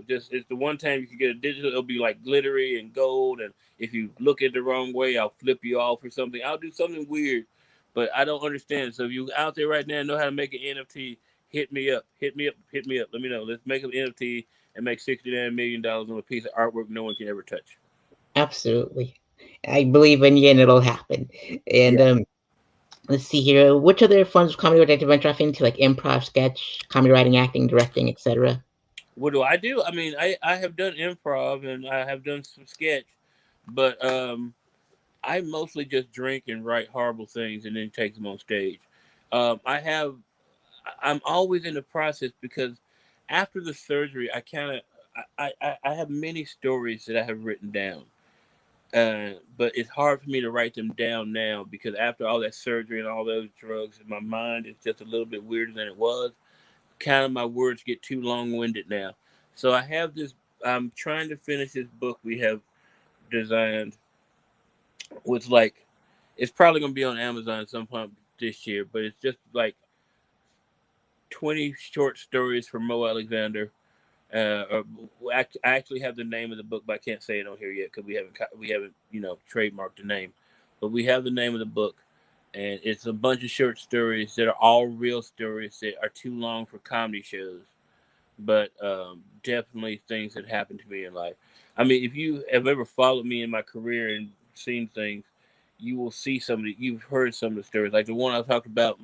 just it's the one time you can get a digital. It'll be like glittery and gold, and if you look at the wrong way, I'll flip you off or something. I'll do something weird, but I don't understand. So if you out there right now and know how to make an NFT, hit me up. Hit me up. Hit me up. Let me know. Let's make an NFT and make $69 million on a piece of artwork no one can ever touch. Absolutely, I believe in you, and it'll happen. And Yeah. let's see here. Which other forms of comedy would I like to venture off into, like improv, sketch, comedy writing, acting, directing, etc.? What do I do? I mean, I have done improv and I have done some sketch, but I mostly just drink and write horrible things and then take them on stage. I'm always in the process because after the surgery, I have many stories that I have written down. But it's hard for me to write them down now because after all that surgery and all those drugs, my mind is just a little bit weirder than it was. Kind of my words get too long winded now. So I have this. I'm trying to finish this book we have designed with like it's probably gonna be on Amazon some point this year, but it's just like 20 short stories from MoAlexander. I actually have the name of the book, but I can't say it on here yet because we haven't trademarked the name. But we have the name of the book, and it's a bunch of short stories that are all real stories that are too long for comedy shows, but definitely things that happened to me in life. I mean, if you have ever followed me in my career and seen things, you will see some of the, you've heard some of the stories, like the one I talked about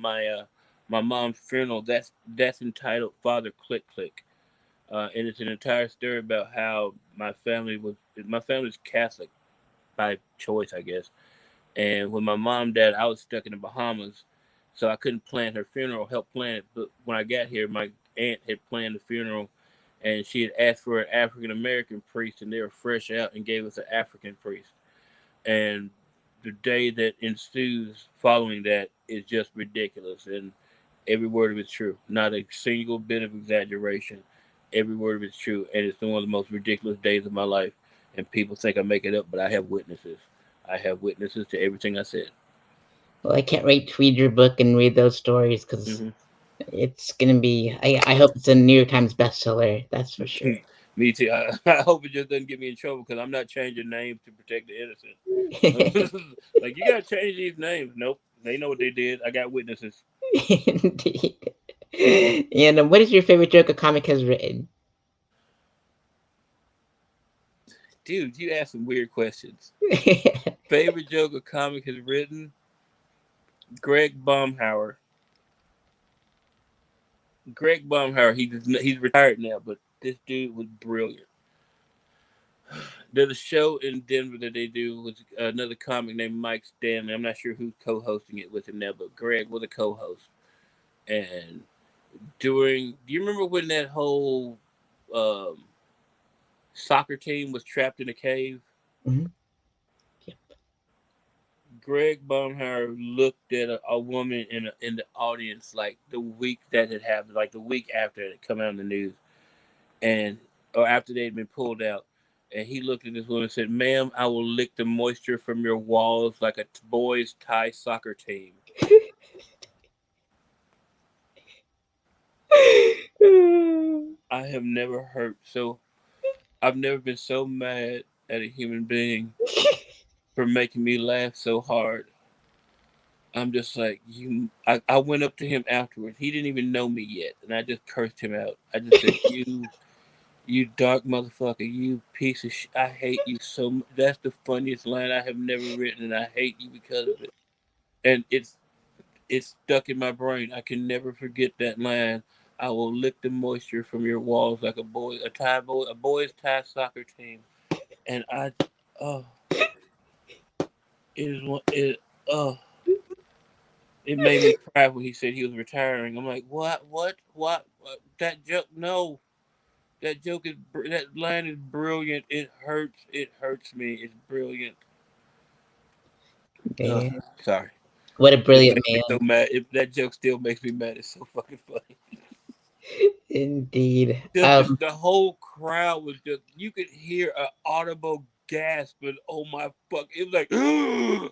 my mom's funeral. That's entitled Father Click Click, and it's an entire story about how my family's Catholic by choice, I guess. And when my mom died, I was stuck in the Bahamas, so I couldn't plan her funeral, help plan it. But when I got here, my aunt had planned the funeral, and she had asked for an African American priest, and they were fresh out and gave us an African priest. And the day that ensues following that is just ridiculous, and every word of it's true. Not a single bit of exaggeration. Every word of it's true, and it's one of the most ridiculous days of my life. And people think I make it up, but I have witnesses. I have witnesses to everything I said. Well, I can't wait to read your book and read those stories because Hmm. it's gonna be. I hope it's a New York Times bestseller. That's for sure. Me too. I hope it just doesn't get me in trouble because I'm not changing names to protect the innocent. Like you gotta change these names. Nope, they know what they did. I got witnesses. Indeed. And what is your favorite joke a comic has written? Dude, you ask some weird questions. Favorite joke a comic has written? Greg Baumhauer. Greg Baumhauer. He's retired now, but this dude was brilliant. There's a show in Denver that they do with another comic named Mike Stanley. I'm not sure who's co-hosting it with him now, but Greg was a co-host. And do you remember when that whole um, soccer team was trapped in a cave? Mhm. Greg Baumhauer looked at a woman in the audience like the week that had happened, like the week after it had come out in the news, and or after they'd been pulled out, and he looked at this woman and said, "Ma'am, I will lick the moisture from your walls like a boys' Thai soccer team." I have never hurt so. I've never been so mad at a human being for making me laugh so hard. I'm just like you. I went up to him afterwards. He didn't even know me yet, and I just cursed him out. I just said, you dark motherfucker, you piece of shit. I hate you so much. That's the funniest line I have never written, and I hate you because of it. And it's stuck in my brain. I can never forget that line. I will lick the moisture from your walls like a boys Thai soccer team. And oh, it is one. Oh, it made me cry when he said he was retiring. I'm like, what? That joke? No, that line is brilliant. It hurts. It hurts me. It's brilliant. Ugh, Man, sorry. what a It brilliant makes me so man. mad. If that joke still makes me mad, it's so fucking funny. Indeed. Just the whole crowd was just you could hear an audible gasp and oh my fuck, it was like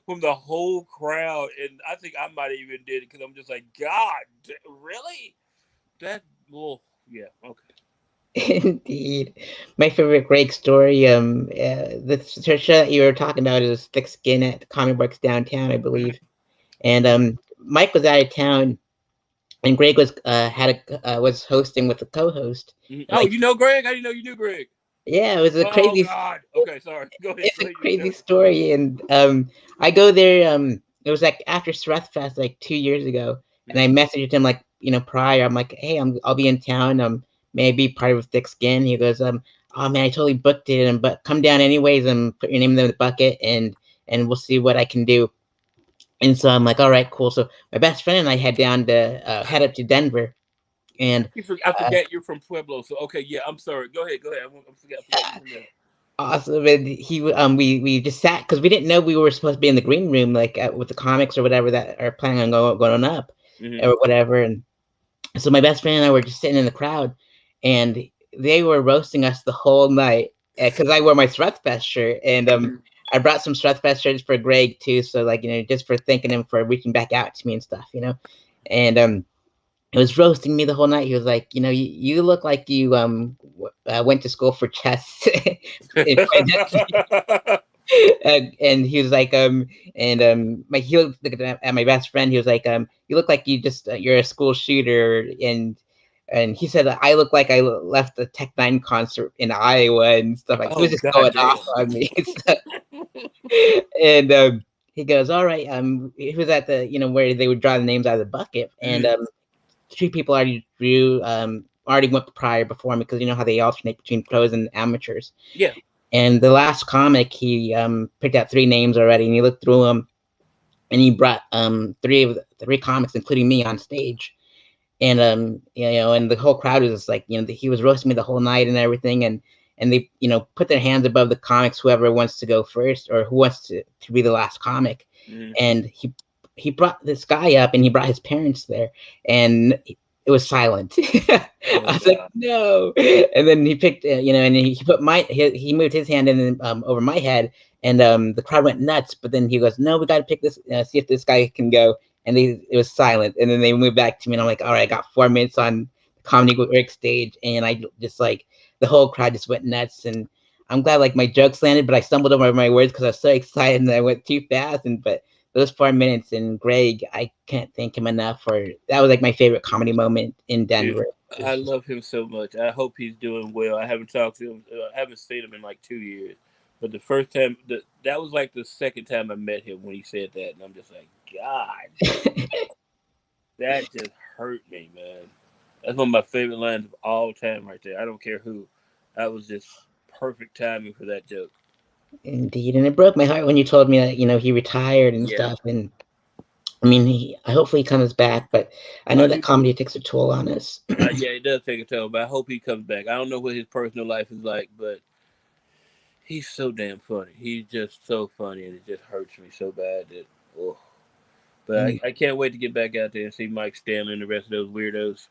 from the whole crowd, and I think I might have even did it because I'm just like, God, really? That oh yeah, okay. Indeed. My favorite Greg story, the show that you were talking about is Thick Skin at Comic Books Downtown, I believe. And Mm-hmm. Mike was out of town, and Greg was hosting with a co-host. Mm-hmm. And Oh, like, you know Greg? I didn't know you knew Greg. yeah, it was a Oh crazy God. Okay, sorry. Go ahead. it's Go a ahead. You can tell crazy me. story. And I go there. It was like after Fest like 2 years ago, and I Mm-hmm. messaged him like prior. I'm like, hey, I'll be in town. Maybe part of Thick Skin. He goes, oh man, I totally booked it, and but come down anyways and put your name in the bucket, and we'll see what I can do. And so I'm like, all right, cool. So my best friend and I head up to Denver, and I uh, forget you're from Pueblo. So okay, yeah. I'm sorry. Go ahead. Go ahead. I forgot you're from there. awesome. And we just sat because we didn't know we were supposed to be in the green room like with the comics or whatever that are planning on going up Mm-hmm. or whatever. And so my best friend and I were just sitting in the crowd, and they were roasting us the whole night because I wore my Strathfest shirt, and Mm-hmm. I brought some Strathfest shirts for Greg too, so like just for thanking him for reaching back out to me and stuff. And it was roasting me the whole night. He was like, you look like you went to school for chess. And he was like, he looked at my best friend. He was like, you look like you're a school shooter, and he said I look like I left the Tech Nine concert in Iowa and stuff like. He was Oh just God going off damn. on me. And he goes, all right. He was at the where they would draw the names out of the bucket, and Mm-hmm. three people already went prior before me because you know how they alternate between pros and amateurs. Yeah. And the last comic, he picked out three names already, and he looked through them, and he brought three comics, including me, on stage. And and the whole crowd was just like, he was roasting me the whole night and everything, and they put their hands above the comics, whoever wants to go first or who wants to be the last comic. Mm-hmm. And he brought this guy up, and he brought his parents there, and it was silent. Oh I was like, God. no. And then he picked, and he put he moved his hand in over my head, and the crowd went nuts. But then he goes, no, we got to pick this, see if this guy can go. And it was silent, and then they moved back to me, and I'm like, all right, I got 4 minutes on the Comedy with Rick stage, and I just like the whole crowd just went nuts. And I'm glad like my jokes landed, but I stumbled over my words because I was so excited and I went too fast. And but those 4 minutes, and Greg, I can't thank him enough for that. Was like my favorite comedy moment in Dude, Denver. I It's just love him so much. I hope he's doing well. I haven't talked to him. I haven't seen him in like 2 years. But the first time, that was like the second time I met him when he said that, and I'm just like, God, that just hurt me, man. That's one of my favorite lines of all time, right there. I don't care who. That was just perfect timing for that joke. indeed, and it broke my heart when you told me that he retired and Yeah, stuff. And I mean, I hopefully he comes back, but I know I that do comedy too. takes a toll on us. Yeah, it does take a toll, but I hope he comes back. I don't know what his personal life is like, but he's so damn funny. He's just so funny, and it just hurts me so bad that, oh. But And I can't wait to get back out there and see Mike Stanley and the rest of those weirdos.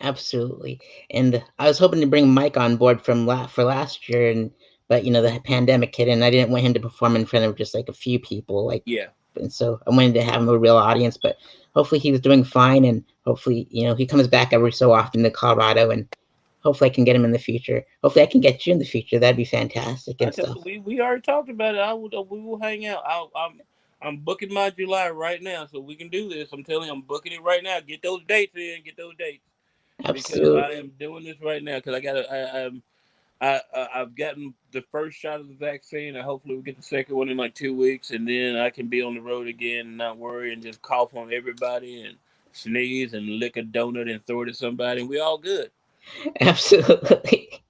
absolutely. And I was hoping to bring Mike on board for last year, and but the pandemic hit, and I didn't want him to perform in front of just like a few people, like, Yeah, and so I wanted to have him a real audience. But hopefully he was doing fine, and hopefully he comes back every so often to Colorado, and hopefully I can get him in the future. Hopefully I can get you in the future. That'd be fantastic I and told stuff. you, we already talked about it. We will hang out. I'm booking my July right now, so we can do this. I'm telling you, I'm booking it right now. Get those dates in. Get those dates because I Absolutely. am doing this right now because I got to. I've gotten the first shot of the vaccine. I hopefully we get the second one in like 2 weeks, and then I can be on the road again and not worry and just cough on everybody and sneeze and lick a donut and throw it at somebody, and we all good. Absolutely.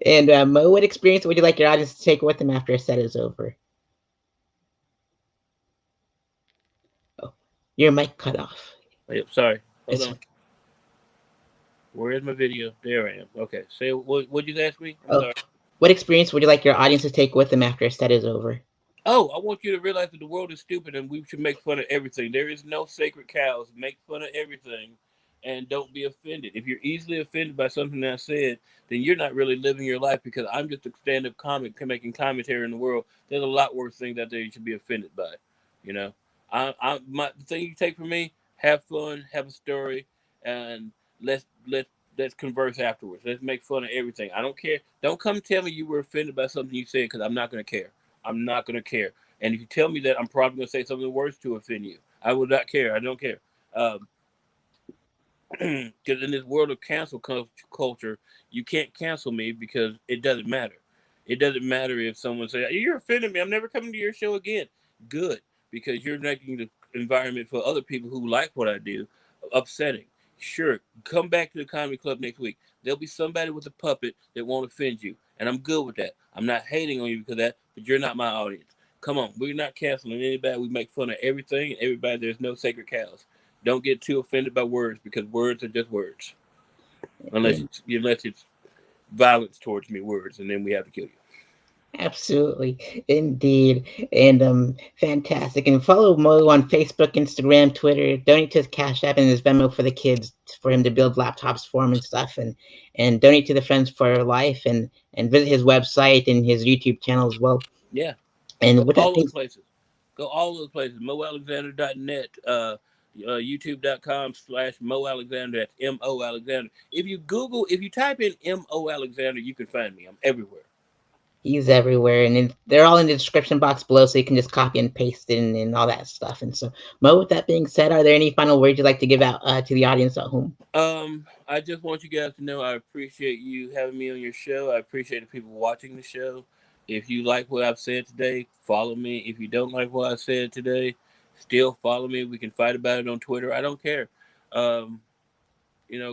And Mo, what experience would you like your audience to take with them after a set is over? Oh, your mic cut off. Yep, sorry. Hold It's on. Where is my video? There I am. Okay. Say what you ask me? I'm oh, sorry. what experience would you like your audience to take with them after a set is over? Oh, I want you to realize that the world is stupid and we should make fun of everything. There is no sacred cows. Make fun of everything and don't be offended. If you're easily offended by something that I said, then you're not really living your life because I'm just a stand up comic making commentary in the world. There's a lot worse things out there you should be offended by. You know? The thing you take from me, have fun, have a story, and let's converse afterwards. Let's make fun of everything. I don't care. Don't come tell me you were offended by something you said because I'm not gonna care. I'm not going to care. And if you tell me that, I'm probably going to say something worse to offend you. I will not care. I don't care. Because in this world of cancel culture, you can't cancel me because it doesn't matter. It doesn't matter if someone says, you're offending me. I'm never coming to your show again. Good. Because you're making the environment for other people who like what I do upsetting. Sure, come back to the comedy club next week. There'll be somebody with a puppet that won't offend you. And I'm good with that. I'm not hating on you because of that, but you're not my audience. Come on, we're not canceling anybody. We make fun of everything and everybody. There's no sacred cows. Don't get too offended by words because words are just words. In, Unless it's violence towards me, words, and then we have to kill you. Absolutely, indeed, and fantastic. And follow Mo on Facebook, Instagram, Twitter. Donate to his Cash App and his Venmo for the kids, for him to build laptops for him and stuff. And donate to the Friends for Life, and visit his website and his YouTube channel as well. Yeah, go And with that all those being places. Go all those places. MoAlexander.net, YouTube.com/slash MoAlexander. That's MoAlexander. If you type in MoAlexander, you can find me. I'm everywhere. he's everywhere, and they're all in the description box below, so you can just copy and paste it and all that stuff. And so, Mo, with that being said, are there any final words you'd like to give out to the audience at home? I just want you guys to know I appreciate you having me on your show. I appreciate the people watching the show. If you like what I've said today, follow me. If you don't like what I said today, still follow me. We can fight about it on Twitter. I don't care. Um,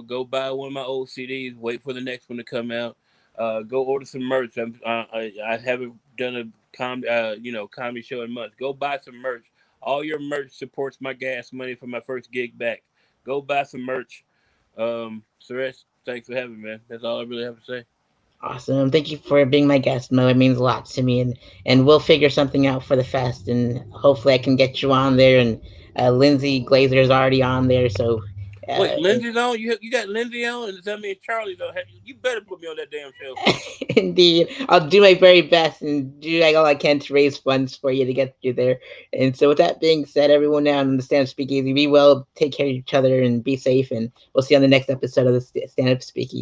go buy one of my old CDs. Wait for the next one to come out. Go order some merch. I haven't done a comedy show in months. Go buy some merch. All your merch supports my gas money for my first gig back. Go buy some merch. Suresh, thanks for having me, man. That's all I really have to say. Awesome. Thank you for being my guest, Mo. It means a lot to me, and we'll figure something out for the fest, and hopefully I can get you on there. And Lindsay Glazer is already on there, so Wait, if Lindsay's on. You got Lindsay on, and does that mean Charlie's on? You better put me on that damn show. indeed, I'll do my very best and do like all I can to raise funds for you to get you there. And so, with that being said, everyone now on the Stand Up Speakeasy, be well, take care of each other, and be safe. And we'll see you on the next episode of the Stand Up Speakeasy.